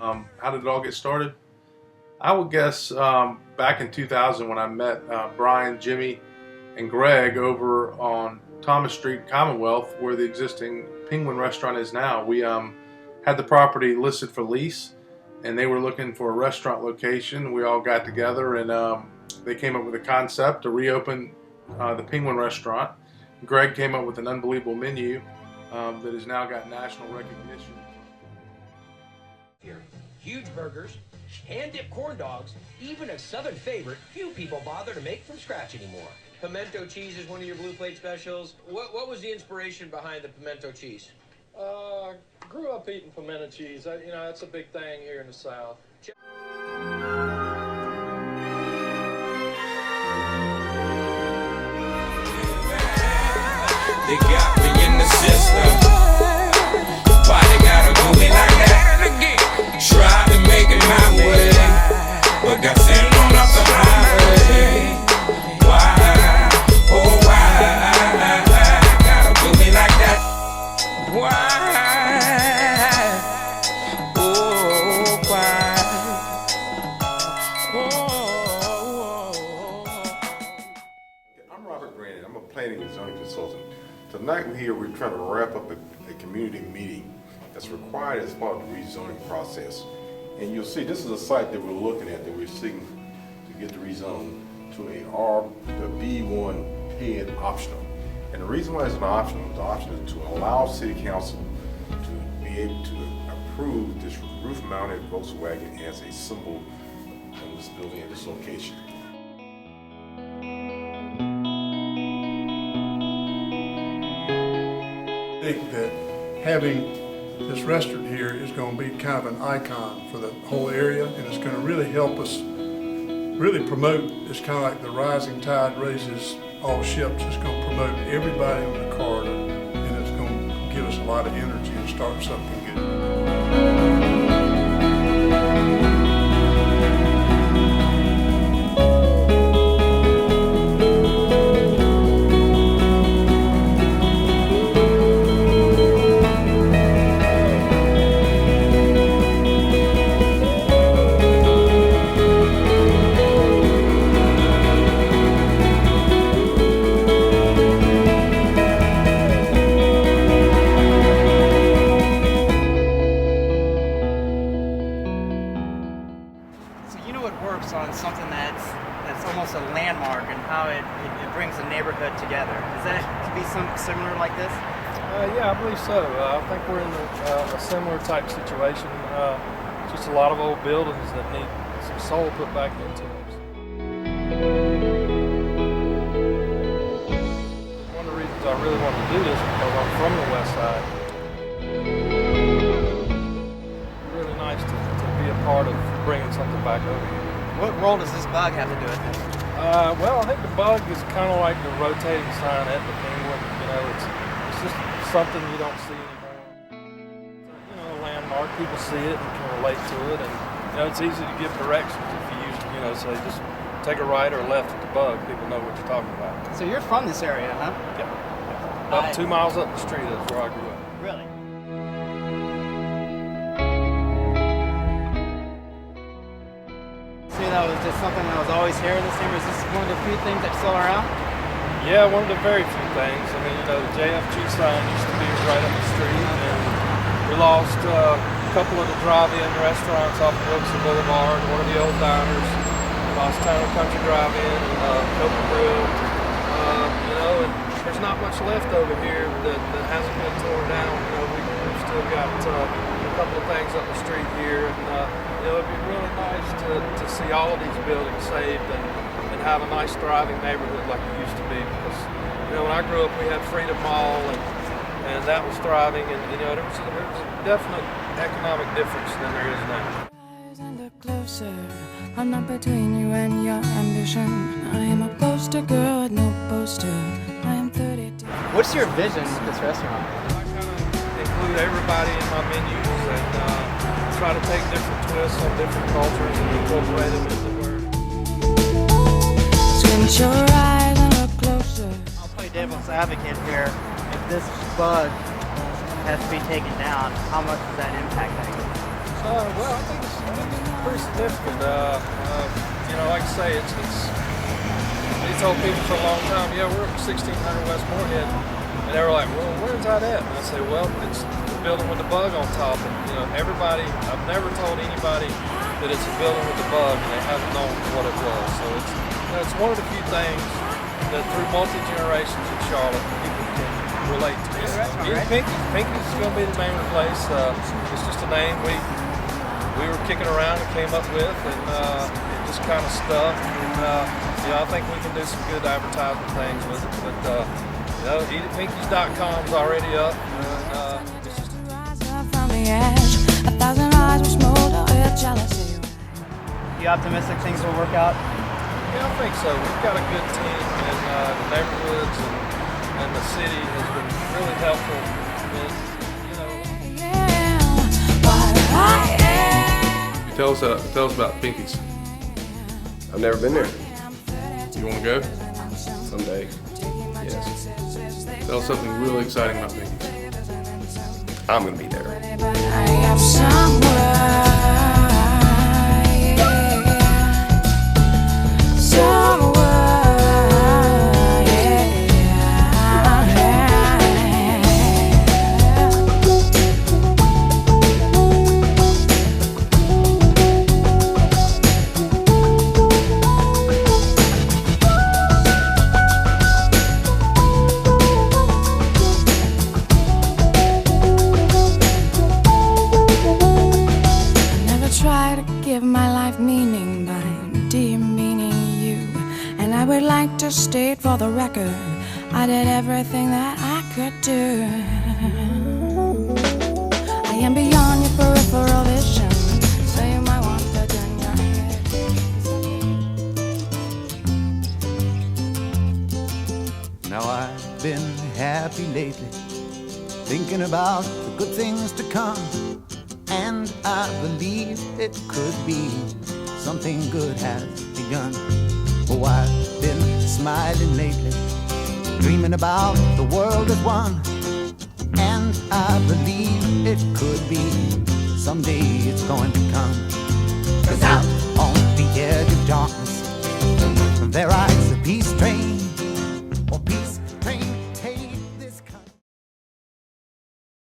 How did it all get started? I would guess back in 2000 when I met Brian, Jimmy, and Greg over on Thomas Street, Commonwealth, where the existing Penguin restaurant is now. We had the property listed for lease, and they were looking for a restaurant location. We all got together and they came up with a concept to reopen the Penguin restaurant. Greg came up with an unbelievable menu that has now got national recognition. Here, huge burgers, hand-dipped corn dogs, even a Southern favorite few people bother to make from scratch anymore. Pimento cheese is one of your blue plate specials. What was the inspiration behind the pimento cheese? Grew up eating pimento cheese. That's a big thing here in the South. They got me in the system. Why they gotta do me like that? Try to make it my way, but got sent on up the highway. Why, oh why, gotta do me like that? Why, oh why, oh. I'm Robert Brandon. I'm a planning and zoning consultant. Tonight we're trying to wrap up a community meeting that's required as part of the rezoning process. And you'll see this is a site that we're looking at, that we're seeking to get the rezone to the B1 paid optional. And the reason why it's an optional, the option is to allow City Council to be able to approve this roof-mounted Volkswagen as a symbol in this building at this location. I think that having this restaurant here is going to be kind of an icon for the whole area, and it's going to really help us really promote. It's kind of like the rising tide raises all ships. It's going to promote everybody on the corridor, and it's going to give us a lot of energy and start something good. On something that's almost a landmark and how it brings the neighborhood together. Is that to be something similar like this? Yeah, I believe so. I think we're in a similar type situation. Just a lot of old buildings that need some soul put back into them. One of the reasons I really want to do this is because I'm from the West Side. Really nice to be a part of bringing something back over here. What role does this bug have to do with it? Well, I think the bug is kind of like the rotating sign at the Penguin. It's just something you don't see anymore. A landmark. People see it and can relate to it, and it's easy to give directions if you use, say just take a right or a left at the bug. People know what you're talking about. So you're from this area, huh? Yeah. About 2 miles up the street is where I grew up. Really? That was just something that was always here in this neighborhood. Is this one of the few things that's still around? Yeah, one of the very few things. The JFG sign used to be right up the street, and we lost a couple of the drive-in restaurants off Wilson Boulevard, one of the old diners. We lost Town and Country Drive-In and Coke Brew. And there's not much left over here that hasn't been torn down. We've still got a couple of things up the street here, and it'd be really nice to see all of these buildings saved and have a nice thriving neighborhood like it used to be, because when I grew up we had Freedom Mall and that was thriving, and there was a definite economic difference than there is now. And look closer, I'm not between you and your ambition. I am a poster girl with no poster. I am 32. What's your vision with this restaurant? I kind of include everybody in my menus and try to take different twists on different cultures and incorporate them into the word. Squint your eyes and look closer. I'll play devil's advocate here. If this bug has to be taken down, how much does that impact that? Well, I think it's pretty significant. Like I say, they told people for a long time, yeah, we're at 1600 West Morehead, and they were like, well, where's that at? And I say, well, it's the building with the bug on top. And everybody, I've never told anybody that it's a building with the bug, and they haven't known what it was. So it's one of the few things that through multi-generations in Charlotte, people can relate to. Pinky's going to be the name of the place. It's just a name we were kicking around and came up with, and it just kind of stuck. And I think we can do some good advertising things with it. But eatitpinkies.com's already up. It's just From the edge, 1,000 eyes will smolder with jealousy. You optimistic things will work out? Yeah, I think so. We've got a good team, and the neighborhoods and the city has been really helpful. Tell us about Pinky's. I've never been there. You want to go? Someday. Yes. Tell us something really exciting about Pinky's. I'm gonna be there. I am somewhere. Give my life meaning by demeaning you. And I would like to state for the record, I did everything that I could do. I am beyond your peripheral vision, so you might want to turn your head. Now I've been happy lately, thinking about the good things to come. And I believe it could be something good has begun. Oh, I've been smiling lately, dreaming about the world as one. And I believe it could be someday it's going to come.